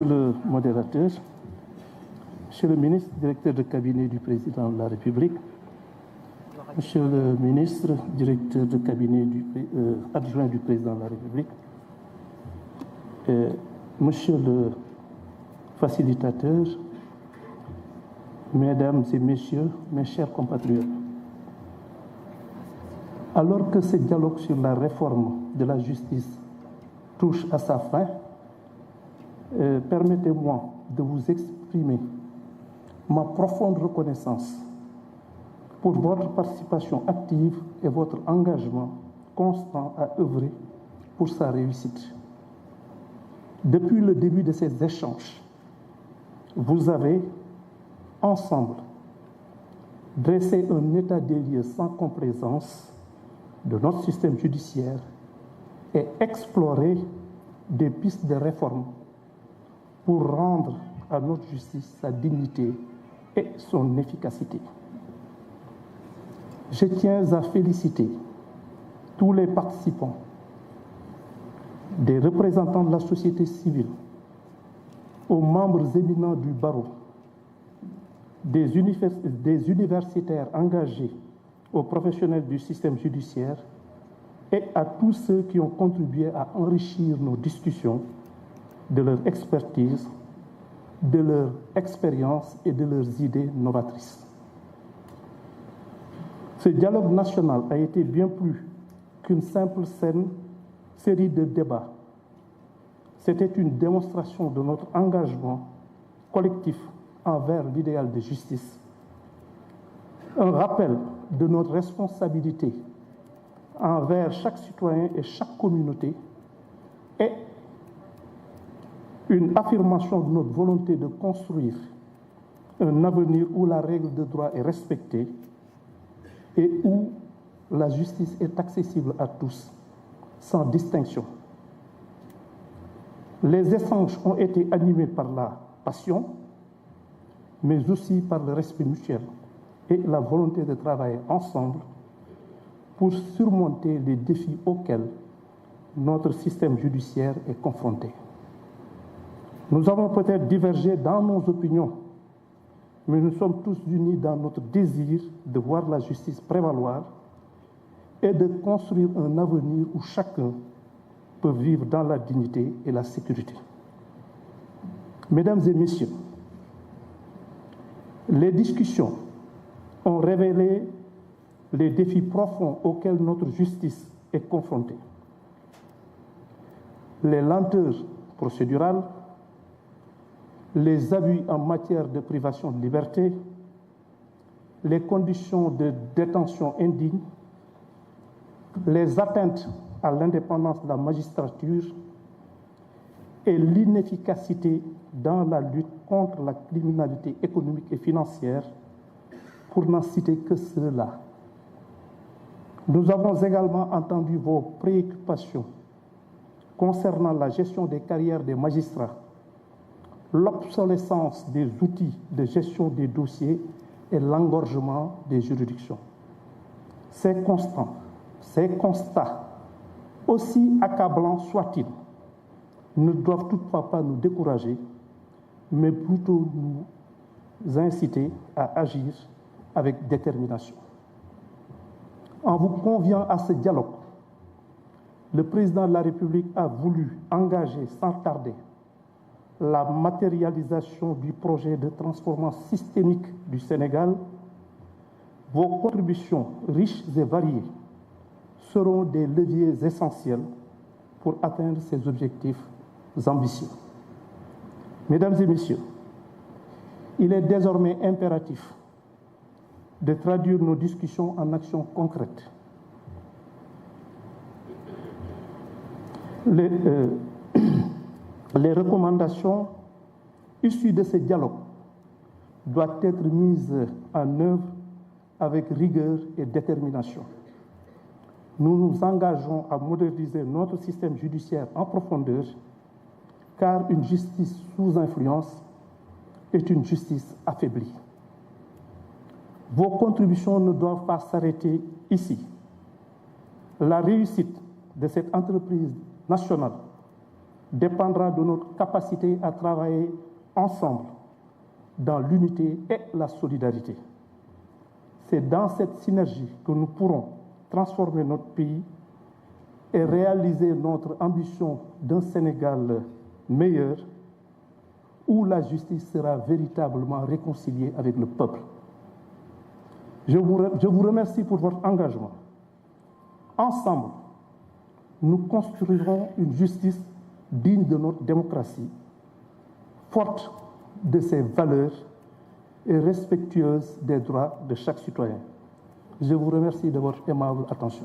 Le modérateur, Monsieur le ministre, directeur de cabinet du président de la République, Monsieur le ministre, directeur de cabinet adjoint du président de la République, Monsieur le facilitateur, Mesdames et Messieurs, mes chers compatriotes, alors que ce dialogue sur la réforme de la justice touche à sa fin, permettez-moi de vous exprimer ma profonde reconnaissance pour votre participation active et votre engagement constant à œuvrer pour sa réussite. Depuis le début de ces échanges, vous avez, ensemble, dressé un état des lieux sans complaisance de notre système judiciaire et exploré des pistes de réforme pour rendre à notre justice sa dignité et son efficacité. Je tiens à féliciter tous les participants, des représentants de la société civile, aux membres éminents du barreau, des universitaires engagés, aux professionnels du système judiciaire et à tous ceux qui ont contribué à enrichir nos discussions de leur expertise, de leur expérience et de leurs idées novatrices. Ce dialogue national a été bien plus qu'une simple série de débats. C'était une démonstration de notre engagement collectif envers l'idéal de justice, un rappel de notre responsabilité envers chaque citoyen et chaque communauté et une affirmation de notre volonté de construire un avenir où la règle de droit est respectée et où la justice est accessible à tous, sans distinction. Les échanges ont été animés par la passion, mais aussi par le respect mutuel et la volonté de travailler ensemble pour surmonter les défis auxquels notre système judiciaire est confronté. Nous avons peut-être divergé dans nos opinions, mais nous sommes tous unis dans notre désir de voir la justice prévaloir et de construire un avenir où chacun peut vivre dans la dignité et la sécurité. Mesdames et Messieurs, les discussions ont révélé les défis profonds auxquels notre justice est confrontée. Les lenteurs procédurales, les abus en matière de privation de liberté, les conditions de détention indignes, les atteintes à l'indépendance de la magistrature et l'inefficacité dans la lutte contre la criminalité économique et financière, pour n'en citer que ceux-là. Nous avons également entendu vos préoccupations concernant la gestion des carrières des magistrats, l'obsolescence des outils de gestion des dossiers et l'engorgement des juridictions. Ces constats, aussi accablants soient-ils, ne doivent toutefois pas nous décourager, mais plutôt nous inciter à agir avec détermination. En vous conviant à ce dialogue, le président de la République a voulu engager sans tarder la matérialisation du projet de transformation systémique du Sénégal. Vos contributions riches et variées seront des leviers essentiels pour atteindre ces objectifs ambitieux. Mesdames et Messieurs, il est désormais impératif de traduire nos discussions en actions concrètes. Les recommandations issues de ce dialogue doivent être mises en œuvre avec rigueur et détermination. Nous nous engageons à moderniser notre système judiciaire en profondeur, car une justice sous influence est une justice affaiblie. Vos contributions ne doivent pas s'arrêter ici. La réussite de cette entreprise nationale dépendra de notre capacité à travailler ensemble dans l'unité et la solidarité. C'est dans cette synergie que nous pourrons transformer notre pays et réaliser notre ambition d'un Sénégal meilleur où la justice sera véritablement réconciliée avec le peuple. Je vous remercie pour votre engagement. Ensemble, nous construirons une justice digne de notre démocratie, forte de ses valeurs et respectueuse des droits de chaque citoyen. Je vous remercie de votre aimable attention.